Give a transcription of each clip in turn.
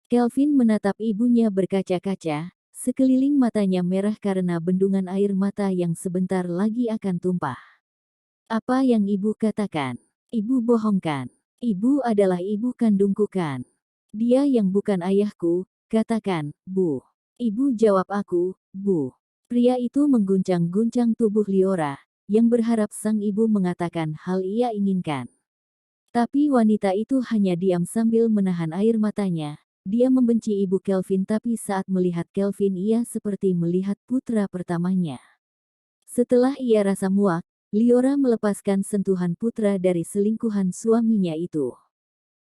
Kelvin menatap ibunya berkaca-kaca, sekeliling matanya merah karena bendungan air mata yang sebentar lagi akan tumpah. Apa yang ibu katakan? Ibu bohongkan. Ibu adalah ibu kandungku kan? Dia yang bukan ayahku, katakan, Bu. Ibu jawab aku, Bu. Pria itu mengguncang-guncang tubuh Liora, yang berharap sang ibu mengatakan hal ia inginkan. Tapi wanita itu hanya diam sambil menahan air matanya. Dia membenci ibu Kelvin tapi saat melihat Kelvin ia seperti melihat putra pertamanya. Setelah ia rasa muak, Liora melepaskan sentuhan putra dari selingkuhan suaminya itu.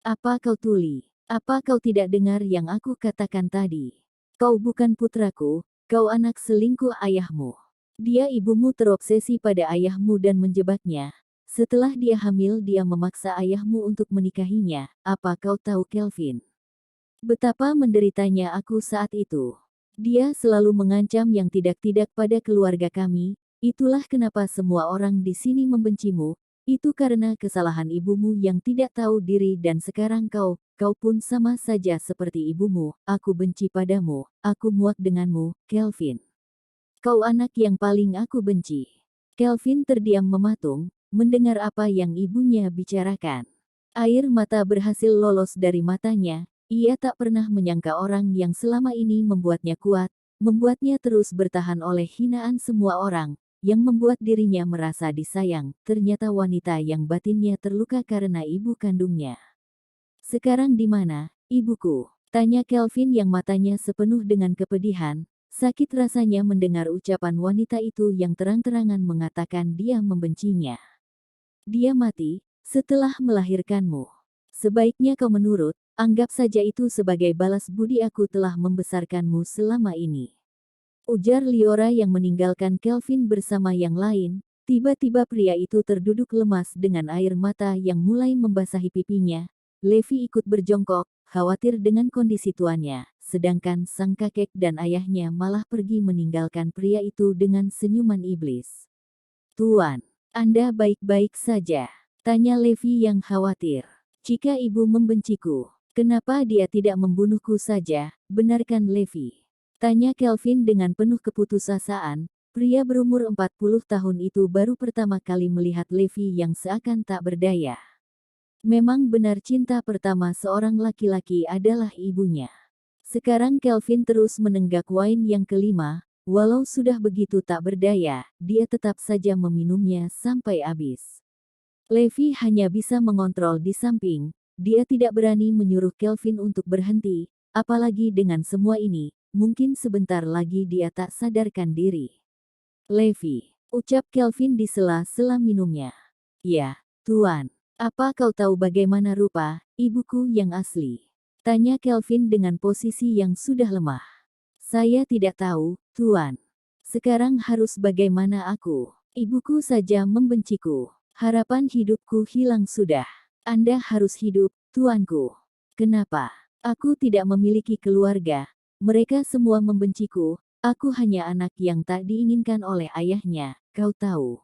Apa kau tuli? Apa kau tidak dengar yang aku katakan tadi? Kau bukan putraku, kau anak selingkuh ayahmu. Dia ibumu terobsesi pada ayahmu dan menjebaknya. Setelah dia hamil dia memaksa ayahmu untuk menikahinya. Apa kau tahu Kelvin? Betapa menderitanya aku saat itu. Dia selalu mengancam yang tidak-tidak pada keluarga kami. Itulah kenapa semua orang di sini membencimu. Itu karena kesalahan ibumu yang tidak tahu diri dan sekarang kau pun sama saja seperti ibumu. Aku benci padamu, aku muak denganmu, Kelvin. Kau anak yang paling aku benci. Kelvin terdiam mematung, mendengar apa yang ibunya bicarakan. Air mata berhasil lolos dari matanya. Ia tak pernah menyangka orang yang selama ini membuatnya kuat, membuatnya terus bertahan oleh hinaan semua orang, yang membuat dirinya merasa disayang, ternyata wanita yang batinnya terluka karena ibu kandungnya. Sekarang di mana, ibuku? Tanya Kelvin yang matanya sepenuh dengan kepedihan. Sakit rasanya mendengar ucapan wanita itu yang terang-terangan mengatakan dia membencinya. Dia mati setelah melahirkanmu. Sebaiknya kau menurut, anggap saja itu sebagai balas budi aku telah membesarkanmu selama ini. Ujar Liora yang meninggalkan Kelvin bersama yang lain. Tiba-tiba pria itu terduduk lemas dengan air mata yang mulai membasahi pipinya. Levi ikut berjongkok, khawatir dengan kondisi tuannya, sedangkan sang kakek dan ayahnya malah pergi meninggalkan pria itu dengan senyuman iblis. Tuan, Anda baik-baik saja? Tanya Levi yang khawatir. Jika ibu membenciku, kenapa dia tidak membunuhku saja, benarkan Levi? Tanya Kelvin dengan penuh keputusasaan. Pria berumur 40 tahun itu baru pertama kali melihat Levi yang seakan tak berdaya. Memang benar cinta pertama seorang laki-laki adalah ibunya. Sekarang Kelvin terus menenggak wine yang kelima, walau sudah begitu tak berdaya, dia tetap saja meminumnya sampai habis. Levi hanya bisa mengontrol di samping, dia tidak berani menyuruh Kelvin untuk berhenti, apalagi dengan semua ini, mungkin sebentar lagi dia tak sadarkan diri. Levi, ucap Kelvin di sela-sela minumnya. Ya, Tuan. Apa kau tahu bagaimana rupa ibuku yang asli? Tanya Kelvin dengan posisi yang sudah lemah. Saya tidak tahu, Tuan. Sekarang harus bagaimana aku? Ibuku saja membenciku. Harapan hidupku hilang sudah. Anda harus hidup, Tuanku. Kenapa? Aku tidak memiliki keluarga. Mereka semua membenciku. Aku hanya anak yang tak diinginkan oleh ayahnya, kau tahu.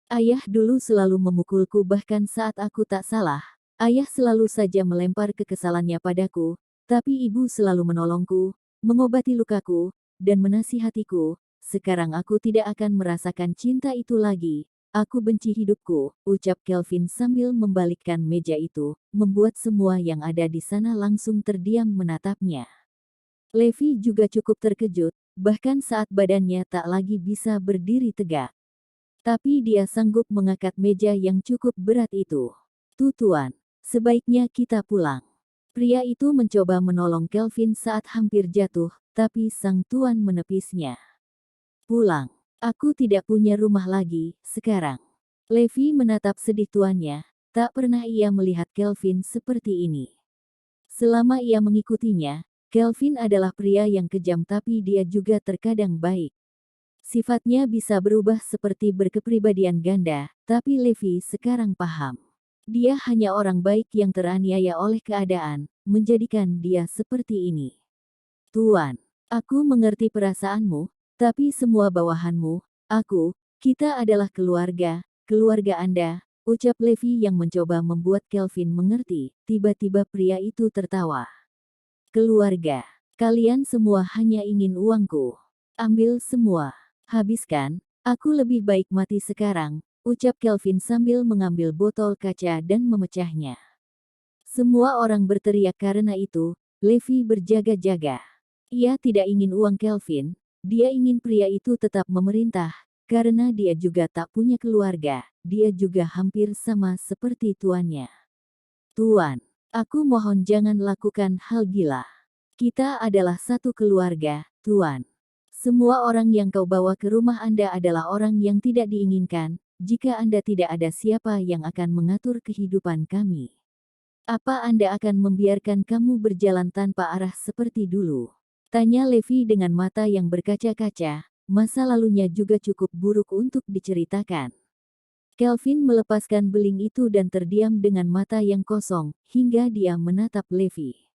Ayah dulu selalu memukulku bahkan saat aku tak salah. Ayah selalu saja melempar kekesalannya padaku, tapi ibu selalu menolongku, mengobati lukaku, dan menasihatiku. Sekarang aku tidak akan merasakan cinta itu lagi. Aku benci hidupku, ucap Kelvin sambil membalikkan meja itu, membuat semua yang ada di sana langsung terdiam menatapnya. Levi juga cukup terkejut, bahkan saat badannya tak lagi bisa berdiri tegak. Tapi dia sanggup mengangkat meja yang cukup berat itu. Tuan, sebaiknya kita pulang. Pria itu mencoba menolong Kelvin saat hampir jatuh, tapi sang tuan menepisnya. Pulang. Aku tidak punya rumah lagi, sekarang. Levi menatap sedih tuannya, tak pernah ia melihat Kelvin seperti ini. Selama ia mengikutinya, Kelvin adalah pria yang kejam tapi dia juga terkadang baik. Sifatnya bisa berubah seperti berkepribadian ganda, tapi Levi sekarang paham. Dia hanya orang baik yang teraniaya oleh keadaan, menjadikan dia seperti ini. Tuan, aku mengerti perasaanmu, tapi semua bawahanmu, kita adalah keluarga, keluarga Anda, ucap Levi yang mencoba membuat Kelvin mengerti. Tiba-tiba pria itu tertawa. Keluarga. Kalian semua hanya ingin uangku. Ambil semua. Habiskan. Aku lebih baik mati sekarang, ucap Kelvin sambil mengambil botol kaca dan memecahnya. Semua orang berteriak karena itu. Levi berjaga-jaga. Ia tidak ingin uang Kelvin, dia ingin pria itu tetap memerintah, karena dia juga tak punya keluarga, dia juga hampir sama seperti tuannya. Tuan, aku mohon jangan lakukan hal gila. Kita adalah satu keluarga, Tuan. Semua orang yang kau bawa ke rumah Anda adalah orang yang tidak diinginkan, jika Anda tidak ada siapa yang akan mengatur kehidupan kami. Apa Anda akan membiarkan kamu berjalan tanpa arah seperti dulu? Tanya Levi dengan mata yang berkaca-kaca, masa lalunya juga cukup buruk untuk diceritakan. Kelvin melepaskan beling itu dan terdiam dengan mata yang kosong, hingga dia menatap Levi.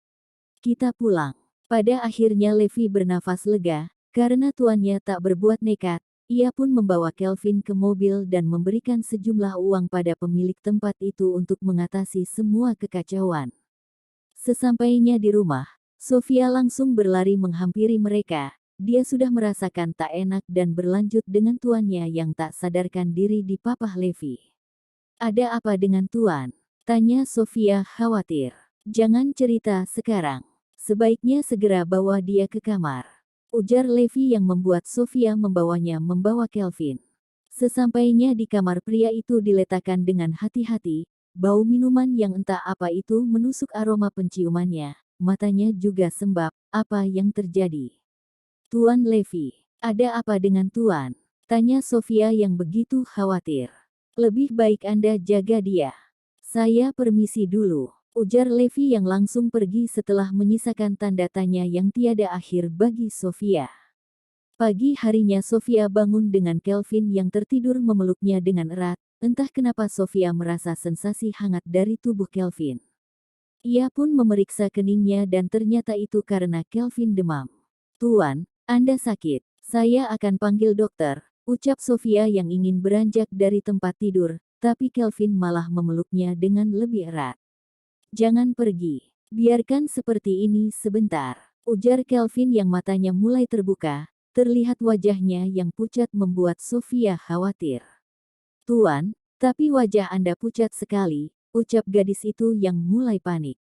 Kita pulang. Pada akhirnya Levi bernafas lega, karena tuannya tak berbuat nekat. Ia pun membawa Kelvin ke mobil dan memberikan sejumlah uang pada pemilik tempat itu untuk mengatasi semua kekacauan. Sesampainya di rumah, Sofia langsung berlari menghampiri mereka. Dia sudah merasakan tak enak dan berlanjut dengan tuannya yang tak sadarkan diri di papah Levi. Ada apa dengan tuan? Tanya Sofia khawatir. Jangan cerita sekarang. Sebaiknya segera bawa dia ke kamar. Ujar Levi yang membuat Sofia membawa Kelvin. Sesampainya di kamar pria itu diletakkan dengan hati-hati, bau minuman yang entah apa itu menusuk aroma penciumannya, matanya juga sembab, apa yang terjadi? Tuan Levi, ada apa dengan Tuan? Tanya Sofia yang begitu khawatir. Lebih baik Anda jaga dia. Saya permisi dulu. Ujar Levi yang langsung pergi setelah menyisakan tanda tanya yang tiada akhir bagi Sofia. Pagi harinya Sofia bangun dengan Kelvin yang tertidur memeluknya dengan erat. Entah kenapa Sofia merasa sensasi hangat dari tubuh Kelvin. Ia pun memeriksa keningnya dan ternyata itu karena Kelvin demam. Tuan, Anda sakit. Saya akan panggil dokter, ucap Sofia yang ingin beranjak dari tempat tidur, tapi Kelvin malah memeluknya dengan lebih erat. Jangan pergi. Biarkan seperti ini sebentar. Ujar Kelvin yang matanya mulai terbuka. Terlihat wajahnya yang pucat membuat Sofia khawatir. Tuan, tapi wajah Anda pucat sekali, ucap gadis itu yang mulai panik.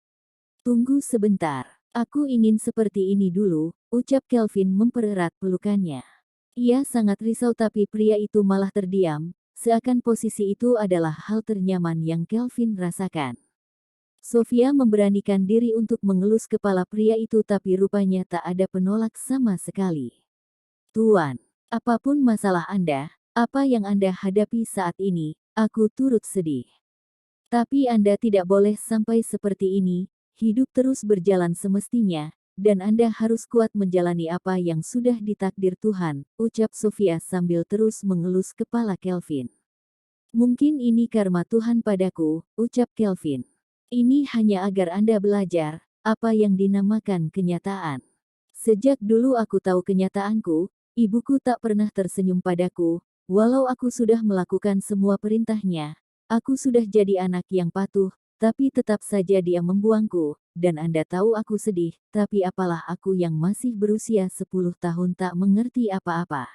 Tunggu sebentar. Aku ingin seperti ini dulu, ucap Kelvin mempererat pelukannya. Ia sangat risau tapi pria itu malah terdiam, seakan posisi itu adalah hal ternyaman yang Kelvin rasakan. Sofia memberanikan diri untuk mengelus kepala pria itu tapi rupanya tak ada penolak sama sekali. Tuan, apapun masalah Anda, apa yang Anda hadapi saat ini, aku turut sedih. Tapi Anda tidak boleh sampai seperti ini, hidup terus berjalan semestinya, dan Anda harus kuat menjalani apa yang sudah ditakdir Tuhan, ucap Sofia sambil terus mengelus kepala Kelvin. Mungkin ini karma Tuhan padaku, ucap Kelvin. Ini hanya agar Anda belajar, apa yang dinamakan kenyataan. Sejak dulu aku tahu kenyataanku, ibuku tak pernah tersenyum padaku, walau aku sudah melakukan semua perintahnya. Aku sudah jadi anak yang patuh, tapi tetap saja dia membuangku, dan Anda tahu aku sedih, tapi apalah aku yang masih berusia 10 tahun tak mengerti apa-apa.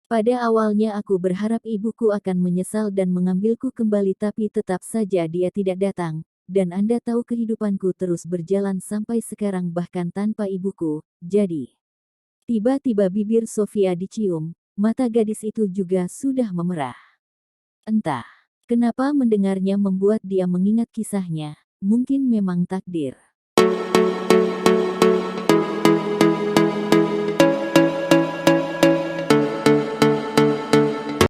Pada awalnya aku berharap ibuku akan menyesal dan mengambilku kembali tapi tetap saja dia tidak datang. Dan Anda tahu kehidupanku terus berjalan sampai sekarang bahkan tanpa ibuku, jadi. Tiba-tiba bibir Sofia dicium, mata gadis itu juga sudah memerah. Entah, kenapa mendengarnya membuat dia mengingat kisahnya, mungkin memang takdir.